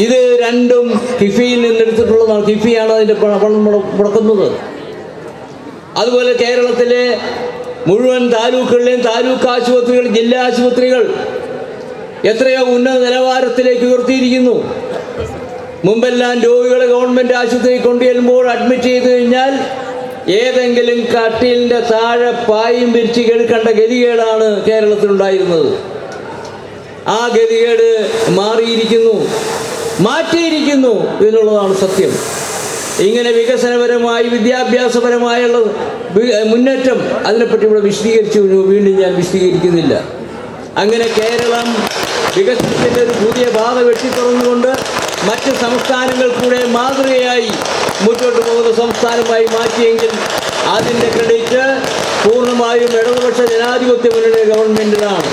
ഇത് രണ്ടും കിഫിയിൽ നിന്നെടുത്തിട്ടുള്ളതാണ്. കിഫിയാണ് അതിൻ്റെ പണം മുടക്കുന്നത്. അതുപോലെ കേരളത്തിലെ മുഴുവൻ താലൂക്കുകളിലെയും താലൂക്ക് ആശുപത്രികൾ, ജില്ലാ ആശുപത്രികൾ എത്രയോ ഉന്നത നിലവാരത്തിലേക്ക് ഉയർത്തിയിരിക്കുന്നു. മുമ്പെല്ലാം രോഗികളെ ഗവൺമെൻറ് ആശുപത്രിയിൽ കൊണ്ടുചെല്ലുമ്പോൾ അഡ്മിറ്റ് ചെയ്ത് കഴിഞ്ഞാൽ ഏതെങ്കിലും കട്ടിലിൻ്റെ താഴെ പായും വിരിച്ച് കേൾക്കേണ്ട ഗതികേടാണ് കേരളത്തിലുണ്ടായിരുന്നത്. ആ ഗതികേട് മാറ്റിയിരിക്കുന്നു എന്നുള്ളതാണ് സത്യം. ഇങ്ങനെ വികസനപരമായി വിദ്യാഭ്യാസപരമായുള്ള മുന്നേറ്റം, അതിനെപ്പറ്റി ഇവിടെ വീണ്ടും ഞാൻ വിശദീകരിക്കുന്നില്ല. അങ്ങനെ കേരളം വികസനത്തിൻ്റെ ഒരു പുതിയ പാത വെട്ടിത്തുറന്നുകൊണ്ട് മറ്റ് സംസ്ഥാനങ്ങൾ കൂടെ മാതൃകയായി മുന്നോട്ട് പോകുന്ന സംസ്ഥാനമായി മാറ്റിയെങ്കിൽ അതിൻ്റെ ക്രെഡിറ്റ് പൂർണ്ണമായും ഇടതുപക്ഷ ജനാധിപത്യ മുന്നണി ഗവൺമെൻറ്റിനാണ്.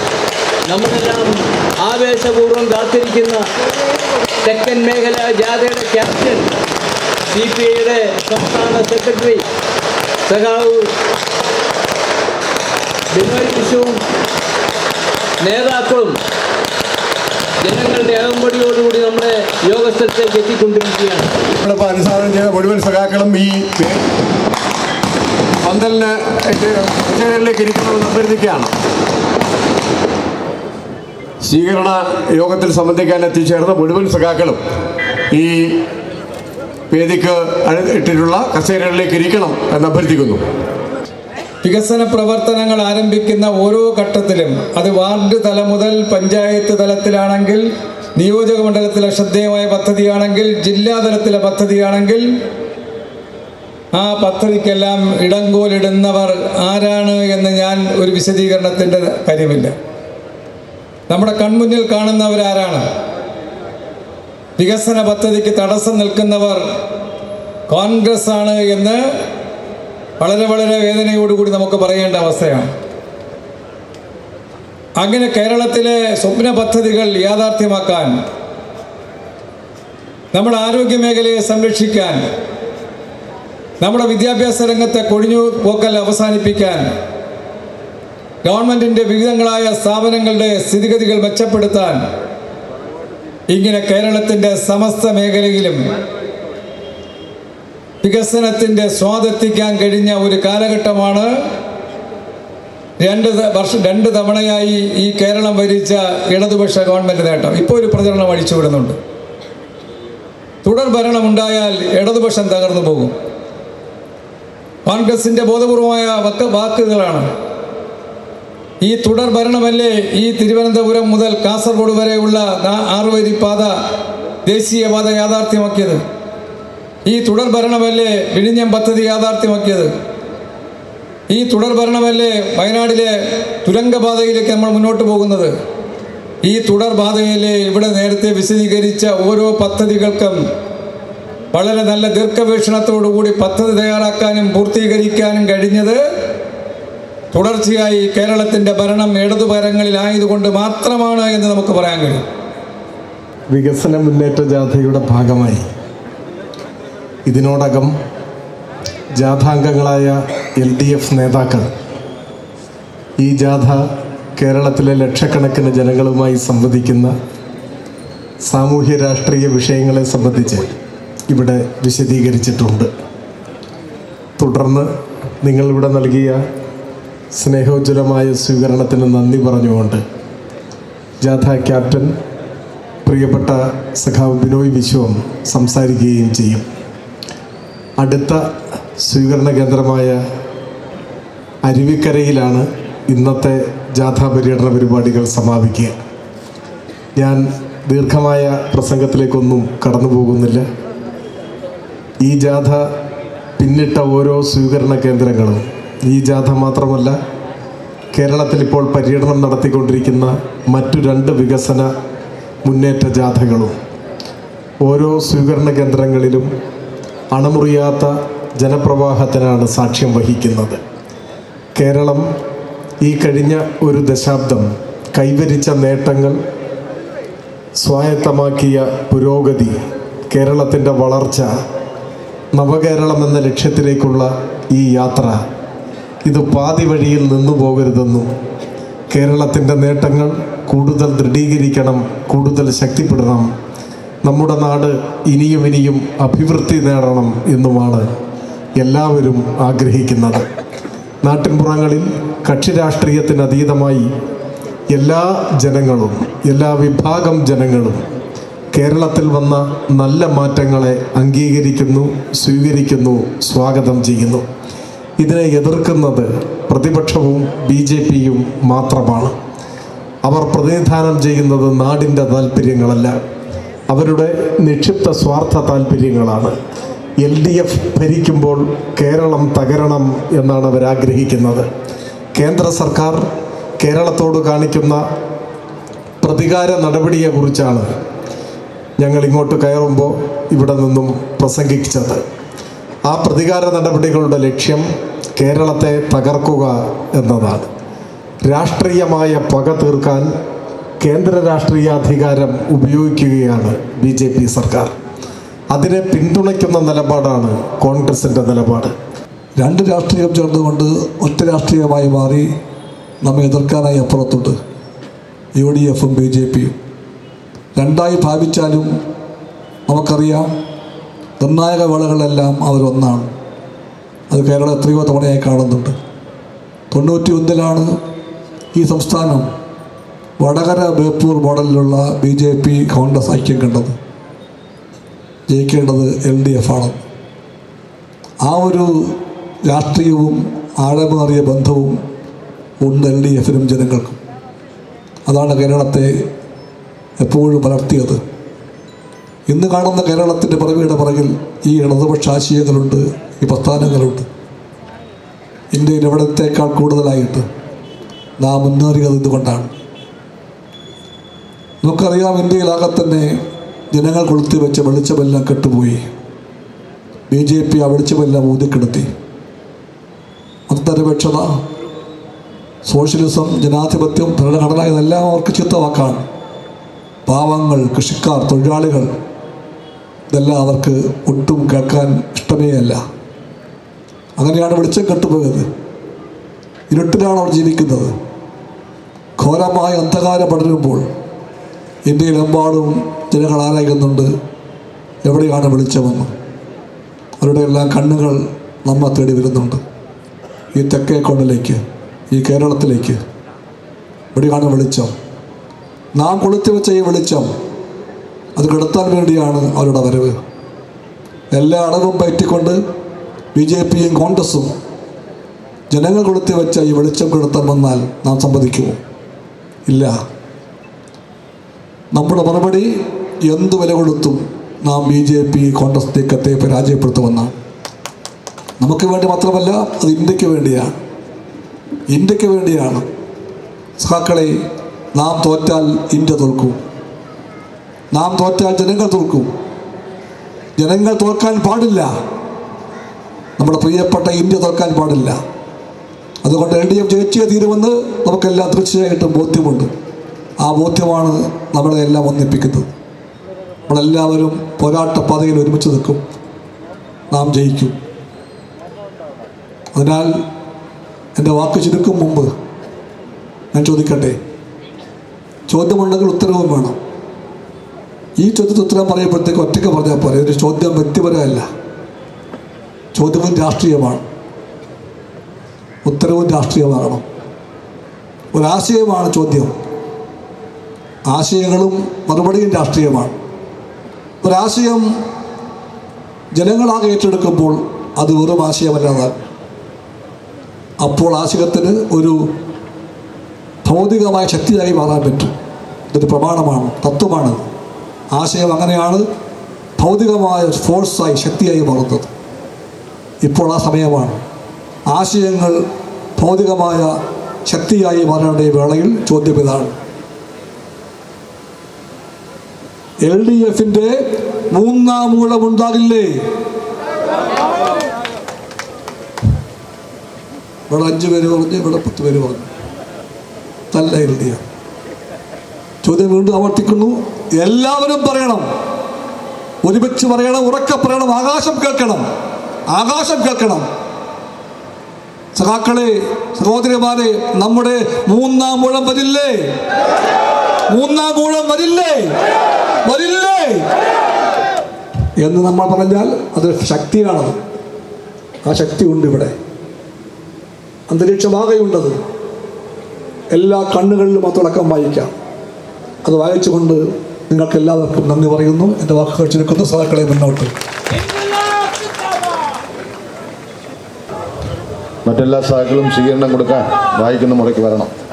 നമ്മളെല്ലാം ആവേശപൂർവ്വം കാത്തിരിക്കുന്ന തെക്കൻ മേഖല ജാഥയുടെ ക്യാപ്റ്റൻ, CPIയുടെ സംസ്ഥാന സെക്രട്ടറി സഖാവ് ബിനോയ് വിശ്വവും നേതാക്കളും ജനങ്ങളുടെ അകമ്പടിയോടുകൂടി നമ്മുടെ യോഗസ്ഥലത്തേക്ക് എത്തിക്കൊണ്ടിരിക്കുകയാണ്. നമ്മളിപ്പോൾ അനുസരണം ചെയ്ത മുഴുവൻ സഖാക്കളും ഈ പന്തലിന് കച്ചേരികളിലേക്ക് ഇരിക്കണമെന്ന് അഭ്യർത്ഥിക്കുകയാണ്. സ്വീകരണ യോഗത്തിൽ സംബന്ധിക്കാൻ എത്തിച്ചേർന്ന മുഴുവൻ സഖാക്കളും ഈ വേദിക്ക് ഇട്ടിട്ടുള്ള കസേരകളിലേക്ക് ഇരിക്കണം എന്ന് അഭ്യർത്ഥിക്കുന്നു. വികസന പ്രവർത്തനങ്ങൾ ആരംഭിക്കുന്ന ഓരോ ഘട്ടത്തിലും, അത് വാർഡ് തലം മുതൽ പഞ്ചായത്ത് തലത്തിലാണെങ്കിൽ, നിയോജക മണ്ഡലത്തിലെ ശ്രദ്ധേയമായ പദ്ധതിയാണെങ്കിൽ, ജില്ലാതലത്തിലെ പദ്ധതിയാണെങ്കിൽ, ആ പദ്ധതിക്കെല്ലാം ഇടങ്കോലിടുന്നവർ ആരാണ് എന്ന് ഞാൻ ഒരു വിശദീകരണത്തിൻ്റെ കാര്യമില്ല. നമ്മുടെ കൺമുന്നിൽ കാണുന്നവരാരാണ്? വികസന പദ്ധതിക്ക് തടസ്സം നിൽക്കുന്നവർ കോൺഗ്രസ് ആണ് എന്ന് വളരെ വേദനയോടുകൂടി നമുക്ക് പറയേണ്ട അവസ്ഥയാണ്. അങ്ങനെ കേരളത്തിലെ സ്വപ്ന പദ്ധതികൾ യാഥാർത്ഥ്യമാക്കാൻ, നമ്മുടെ ആരോഗ്യ മേഖലയെ സംരക്ഷിക്കാൻ, നമ്മുടെ വിദ്യാഭ്യാസ രംഗത്തെ കൊഴിഞ്ഞു പോക്കൽ അവസാനിപ്പിക്കാൻ, ഗവൺമെൻറ്റിൻ്റെ വിവിധങ്ങളായ സ്ഥാപനങ്ങളുടെ സ്ഥിതിഗതികൾ മെച്ചപ്പെടുത്താൻ, ഇങ്ങനെ കേരളത്തിൻ്റെ സമസ്ത മേഖലയിലും വികസനത്തിൻ്റെ സ്വാദെത്തിക്കാൻ കഴിഞ്ഞ ഒരു കാലഘട്ടമാണ് രണ്ട് തവണയായി ഈ കേരളം ഭരിച്ച ഇടതുപക്ഷ ഗവൺമെൻറ് നേട്ടം. ഇപ്പോൾ ഒരു പ്രചരണം അഴിച്ചുവിടുന്നുണ്ട്. തുടർ ഭരണമുണ്ടായാൽ ഇടതുപക്ഷം തകർന്നു പോകും. കോൺഗ്രസിൻ്റെ ബോധപൂർവമായ വാക്കുകളാണ്. ഈ തുടർ ഭരണമല്ലേ ഈ തിരുവനന്തപുരം മുതൽ കാസർഗോഡ് വരെയുള്ള 6 വരി പാത, ദേശീയപാത യാഥാർത്ഥ്യമാക്കിയത്? ഈ തുടർ ഭരണമല്ലേ വിഴിഞ്ഞം പദ്ധതി യാഥാർത്ഥ്യമാക്കിയത്? ഈ തുടർ ഭരണമല്ലേ വയനാടിലെ തുരങ്കപാതയിലേക്ക് നമ്മൾ മുന്നോട്ട് പോകുന്നത്? ഈ തുടർ പാതയിലെ ഇവിടെ നേരത്തെ വിശദീകരിച്ച ഓരോ പദ്ധതികൾക്കും വളരെ നല്ല ദീർഘവീക്ഷണത്തോടുകൂടി പദ്ധതി തയ്യാറാക്കാനും പൂർത്തീകരിക്കാനും കഴിഞ്ഞത് തുടർച്ചയായി കേരളത്തിൻ്റെ ഭരണം ഇടതുപരങ്ങളിലായതുകൊണ്ട് മാത്രമാണ് എന്ന് നമുക്ക് പറയാൻ കഴിയും. വികസന മുന്നേറ്റ ജാഥയുടെ ഭാഗമായി ഇതിനോടകം ജാഥാംഗങ്ങളായ LDF നേതാക്കൾ ഈ ജാഥ കേരളത്തിലെ ലക്ഷക്കണക്കിന് ജനങ്ങളുമായി സംവദിക്കുന്ന സാമൂഹ്യ രാഷ്ട്രീയ വിഷയങ്ങളെ സംബന്ധിച്ച് ഇവിടെ വിശദീകരിച്ചിട്ടുണ്ട്. തുടർന്ന് നിങ്ങളിവിടെ നൽകിയ സ്നേഹോജ്വലമായ സ്വീകരണത്തിന് നന്ദി പറഞ്ഞുകൊണ്ട് ജാഥ ക്യാപ്റ്റൻ പ്രിയപ്പെട്ട സഖാവ് ബിനോയ് വിശ്വം സംസാരിക്കുകയും ചെയ്യും. അടുത്ത സ്വീകരണ കേന്ദ്രമായ അരുവിക്കരയിലാണ് ഇന്നത്തെ ജാഥാ പര്യടന പരിപാടികൾ സമാപിക്കുക. ഞാൻ ദീർഘമായ പ്രസംഗത്തിലേക്കൊന്നും കടന്നു പോകുന്നില്ല. ഈ ജാഥ പിന്നിട്ട ഓരോ സ്വീകരണ കേന്ദ്രങ്ങളും, ഈ ജാഥ മാത്രമല്ല കേരളത്തിൽ ഇപ്പോൾ പര്യടനം നടത്തിക്കൊണ്ടിരിക്കുന്ന മറ്റു 2 വികസന മുന്നേറ്റ ജാഥകളും ഓരോ സ്വീകരണ കേന്ദ്രങ്ങളിലും അണമുറിയാത്ത ജനപ്രവാഹത്തിനാണ് സാക്ഷ്യം വഹിക്കുന്നത്. കേരളം ഈ കഴിഞ്ഞ ഒരു ദശാബ്ദം കൈവരിച്ച നേട്ടങ്ങൾ, സ്വായത്തമാക്കിയ പുരോഗതി, കേരളത്തിൻ്റെ വളർച്ച, നവകേരളം എന്ന ലക്ഷ്യത്തിലേക്കുള്ള ഈ യാത്ര, ഇത് പാതി വഴിയിൽ നിന്നു പോകരുതെന്നും കേരളത്തിൻ്റെ നേട്ടങ്ങൾ കൂടുതൽ ദൃഢീകരിക്കണം, കൂടുതൽ ശക്തിപ്പെടണം, നമ്മുടെ നാട് ഇനിയും ഇനിയും അഭിവൃദ്ധി നേടണം എന്നുമാണ് എല്ലാവരും ആഗ്രഹിക്കുന്നത്. നാട്ടിൻപുറങ്ങളിൽ കക്ഷി രാഷ്ട്രീയത്തിന് അതീതമായി എല്ലാ ജനങ്ങളും, എല്ലാ വിഭാഗം ജനങ്ങളും കേരളത്തിൽ വന്ന നല്ല മാറ്റങ്ങളെ അംഗീകരിക്കുന്നു, സ്വീകരിക്കുന്നു, സ്വാഗതം ചെയ്യുന്നു. ഇതിനെ എതിർക്കുന്നത് പ്രതിപക്ഷവും BJPയും മാത്രമാണ്. അവർ പ്രതിനിധാനം ചെയ്യുന്നത് നാടിൻ്റെ താല്പര്യങ്ങളല്ല, അവരുടെ നിക്ഷിപ്ത സ്വാർത്ഥ താല്പര്യങ്ങളാണ്. LDF ഭരിക്കുമ്പോൾ കേരളം തകരണം എന്നാണ് അവരാഗ്രഹിക്കുന്നത്. കേന്ദ്ര സർക്കാർ കേരളത്തോട് കാണിക്കുന്ന പ്രതികാര നടപടിയെക്കുറിച്ചാണ് ഞങ്ങൾ ഇങ്ങോട്ട് കയറുമ്പോൾ ഇവിടെ നിന്നും പ്രസംഗിച്ചത്. ആ പ്രതികാര നടപടികളുടെ ലക്ഷ്യം കേരളത്തെ തകർക്കുക എന്നതാണ്. രാഷ്ട്രീയമായ പക തീർക്കാൻ കേന്ദ്ര രാഷ്ട്രീയാധികാരം ഉപയോഗിക്കുകയാണ് BJP സർക്കാർ. അതിനെ പിന്തുണയ്ക്കുന്ന നിലപാടാണ് കോൺഗ്രസിൻ്റെ നിലപാട്. രണ്ട് രാഷ്ട്രീയം ചേർന്നുകൊണ്ട് ഒറ്റ രാഷ്ട്രീയമായി മാറി നമ്മെ എതിർക്കാനായി അപ്പുറത്തുണ്ട് UDFും BJPയും. രണ്ടായി ഭാവിച്ചാലും നമുക്കറിയാം നിർണായക വേളകളെല്ലാം അവരൊന്നാണ്. അത് കേരളം എത്രയോ തവണയായി കാണുന്നുണ്ട്. 91-ലാണ് ഈ സംസ്ഥാനം വടകര ബേപ്പൂർ മോഡലിലുള്ള BJP കോൺഗ്രസ് ഐക്യം കണ്ടത്. ജയിക്കേണ്ടത് LDF ആണ്. ആ ഒരു രാഷ്ട്രീയവും ആഴമേറിയ ബന്ധവും ഉണ്ട് LDFനും ജനങ്ങൾക്കും. അതാണ് കേരളത്തെ എപ്പോഴും വളർത്തിയത്. ഇന്ന് കാണുന്ന കേരളത്തിൻ്റെ പിറവിയുടെ പിറകിൽ ഈ ഇടതുപക്ഷ ആശയങ്ങളുണ്ട്, ഈ പ്രസ്ഥാനങ്ങളുണ്ട്. ഇന്ത്യയിൽ എവിടത്തേക്കാൾ കൂടുതലായിട്ട് നാം മുന്നേറിയത് ഇതുകൊണ്ടാണ്. നമുക്കറിയാം, ഇന്ത്യയിലാകെ തന്നെ ജനങ്ങൾ കൊളുത്തി വെച്ച വെളിച്ചമെല്ലാം കെട്ടുപോയി. BJP ആ വെളിച്ചമെല്ലാം ഊതിക്കെടുത്തി. മതനിരപേക്ഷത, സോഷ്യലിസം, ജനാധിപത്യം, ഭരണഘടന ഇതെല്ലാം അവർക്ക് ചിത്തവാക്കാണ്. പാവങ്ങൾ, കൃഷിക്കാർ, തൊഴിലാളികൾ ഇതെല്ലാം അവർക്ക് ഒട്ടും കേൾക്കാൻ ഇഷ്ടമേ അല്ല. അങ്ങനെയാണ് വെളിച്ചം കെട്ടുപോയത്. ഇരുട്ടിലാണ് അവർ ജീവിക്കുന്നത്. ഘോരമായ അന്ധകാരം പടരുമ്പോൾ ഇന്ത്യയിലെമ്പാടും ജനങ്ങൾ ആരായുന്നുണ്ട്, എവിടെയാണ് വെളിച്ചമെന്ന്. അവരുടെ എല്ലാം കണ്ണുകൾ നമ്മെ തേടി വരുന്നുണ്ട്. ഈ തെക്കേ കോണിലേക്ക്, ഈ കേരളത്തിലേക്ക് എവിടെയാണ് വെളിച്ചം? നാം കൊളുത്തി വെച്ച ഈ വെളിച്ചം അത് കെടുത്താൻ വേണ്ടിയാണ് അവരുടെ വരവ്. എല്ലാ അടവും പയറ്റിക്കൊണ്ട് BJPയും കോൺഗ്രസും ജനങ്ങൾ കൊളുത്തി വെച്ച ഈ വെളിച്ചം കെടുത്താൻ വന്നാൽ നാം സമ്മതിക്കുമോ? ഇല്ല. നമ്മുടെ മറുപടി എന്ത് വില കൊടുത്തും നാം BJP കോൺഗ്രസ് നീക്കത്തെ പരാജയപ്പെടുത്തുമെന്നാണ്. നമുക്ക് വേണ്ടി മാത്രമല്ല, അത് ഇന്ത്യക്ക് വേണ്ടിയാണ്. ഇന്ത്യക്ക് വേണ്ടിയാണ്. സഖാക്കളെ, നാം തോറ്റാൽ ഇന്ത്യ തോൽക്കും. നാം തോറ്റാൽ ജനങ്ങൾ തോൽക്കും. ജനങ്ങൾ തോൽക്കാൻ പാടില്ല. നമ്മുടെ പ്രിയപ്പെട്ട ഇന്ത്യ തോൽക്കാൻ പാടില്ല. അതുകൊണ്ട് LDF ജയിച്ചേ തീരുമെന്ന് നമുക്കെല്ലാം തീർച്ചയായിട്ടും ബോധ്യമുണ്ട്. ആ ബോധ്യമാണ് നമ്മളെ എല്ലാം ഒന്നിപ്പിക്കുന്നത്. നമ്മളെല്ലാവരും പോരാട്ടപ്പാതയിൽ ഒരുമിച്ച് നിൽക്കും. നാം ജയിക്കും. അതിനാൽ എൻ്റെ വാക്ക് ചുരുക്കും മുമ്പ് ഞാൻ ചോദിക്കട്ടെ, ചോദ്യമുണ്ടെങ്കിൽ ഉത്തരവും വേണം. ഈ ചോദ്യത്തിന് ഉത്തരം പറയുമ്പോഴത്തേക്ക് ഒറ്റയ്ക്ക് പറഞ്ഞാൽ പോലെ. ഒരു ചോദ്യം വ്യക്തിപരമല്ല, ചോദ്യവും രാഷ്ട്രീയമാണ്, ഉത്തരവും രാഷ്ട്രീയമാകണം. ഒരാശയമാണ് ചോദ്യം, ആശയങ്ങളും മറുപടിയും രാഷ്ട്രീയമാണ്. ഒരാശയം ജനങ്ങളാകെ ഏറ്റെടുക്കുമ്പോൾ അത് വെറും ആശയമല്ലാതെ, അപ്പോൾ ആശയത്തിന് ഒരു ഭൗതികമായ ശക്തിയായി മാറാൻ പറ്റും. ഇതൊരു പ്രമാണമാണ്, തത്വമാണ്. ആശയം അങ്ങനെയാണ് ഭൗതികമായ ഫോഴ്സായി, ശക്തിയായി മാറുന്നത്. ഇപ്പോൾ ആ സമയമാണ്. ആശയങ്ങൾ ഭൗതികമായ ശക്തിയായി മാറേണ്ട ഈ വേളയിൽ ചോദ്യം ഇതാണ്: LDFന്റെ മൂന്നാം ഊഴമുണ്ടാകില്ലേ? ഇവിടെ 5 പേര് പറഞ്ഞു, ഇവിടെ 10 പേര് പറഞ്ഞു. നല്ല LDF. ചോദ്യം വീണ്ടും ആവർത്തിക്കുന്നു. എല്ലാവരും പറയണം, ഒരുമിച്ച് പറയണം, ഉറക്കെ പറയണം, ആകാശം കേൾക്കണം, ആകാശം കേൾക്കണം. സഖാക്കളെ, സഹോദരിമാരെ, നമ്മുടെ മൂന്നാം ഊഴം വരില്ലേ? മൂന്നാം ഊഴം വരില്ലേ? വരില്ലേ എന്ന് നമ്മൾ പറഞ്ഞാൽ അത് ശക്തിയാണത്. ആ ശക്തി ഉണ്ട് ഇവിടെ. അന്തരീക്ഷമാകെയുണ്ടത്. എല്ലാ കണ്ണുകളിലും ആ തുടക്കം വായിക്കാം. അത് വായിച്ചുകൊണ്ട് നിങ്ങൾക്ക് എല്ലാവർക്കും നന്ദി പറയുന്നു. എൻ്റെ വാക്കുകൾ ചുരുക്കുന്നു. സഹാക്കളെ മുന്നോട്ട്. മറ്റെല്ലാ സഹാക്കളും സ്വീകരണം കൊടുക്കാൻ വായിക്കുന്ന മുറയ്ക്ക് വരണം.